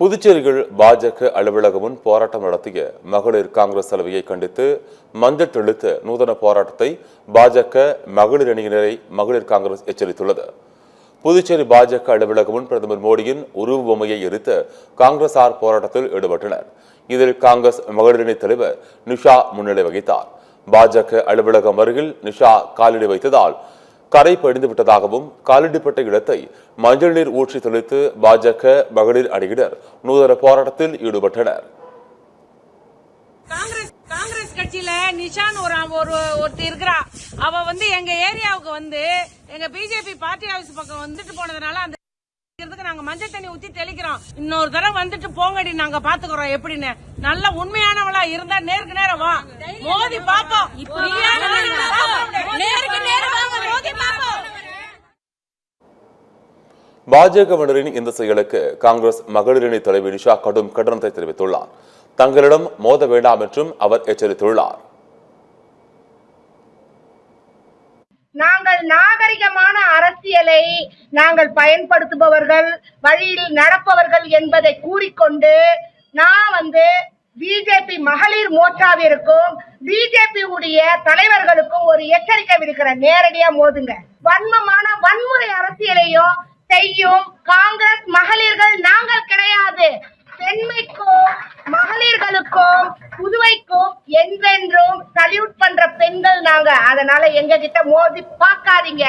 புதுச்சேரியில் பாஜக அலுவலகம் முன் போராட்டம் நடத்திய மகளிர் காங்கிரஸ் தலைவியை கண்டித்து மஞ்சள் தெளித்த நூதன போராட்டத்தை பாஜக மகளிர் அணியினரை மகளிர் காங்கிரஸ் எச்சரித்துள்ளது. புதுச்சேரி பாஜக அலுவலகம் முன் பிரதமர் மோடியின் உருவ பொம்மையை எரித்து காங்கிரசார் போராட்டத்தில் ஈடுபட்டனர். இதில் காங்கிரஸ் மகளிர் அணி தலைவர் நிஷா முன்னிலை வகித்தார். பாஜக அலுவலகம் அருகில் நிஷா காலடி வைத்ததால் கரை படிந்து விட்டதாகவும் காலடிப்பட்ட இடத்தை மஞ்சள் நீர் ஊற்றி தெளித்து பாஜக மகளிர் அணியினர் நூதன போராட்டத்தில் ஈடுபட்டனர். காங்கிரஸ் கட்சியில நிஷான் ஒருத்தர் இருக்கிறா. அவ எங்க ஏரியாவுக்கு எங்க பிஜேபி பார்ட்டி ஹவுஸ் பக்கம் வந்துட்டு போனதுனால அந்த நாங்க மஞ்சள் தண்ணி ஊத்தி தெளிக்கிறோம். இன்னொரு தடவை வந்துட்டு போங்கடி, நாங்க பாத்துக்கிறோம் எப்படின்னு. நல்ல உண்மையானவளா இருந்தா நேருக்கு நேரம் வா, மோதி பாப்போம். பாஜகவினரின் இந்த செயலுக்கு காங்கிரஸ் மகளிர் அணி தலைவர் நிஷா கடும் கண்டனத்தை தெரிவித்துள்ளார். தங்களிடம் மோத வேண்டாம் என்றும் அவர் எச்சரித்துள்ளார். நாங்கள் நாகரிகமான அரசியலை நாங்கள் பயன்படுத்துபவர்கள், வழியில் நடப்பவர்கள் என்பதை கூறிக்கொண்டு நான் பிஜேபி மகளிர் மோர்ச்சாவிற்கும் பிஜேபி உடைய தலைவர்களுக்கும் ஒரு எச்சரிக்கை விடுக்கிறேன். நேரடியா மோதுங்க. வன்மமான வன்முறை அரசியலையும் செய்யும் காங்கிரஸ் மகளிர்கள் நாங்கள் கிடையாது. பெண்மைக்கும் மகளிர்களுக்கும் புதுவைக்கும் என்றென்றும் சல்யூட் பண்ற பெண்கள் நாங்க. அதனால எங்க கிட்ட மோதி பார்க்காதீங்க.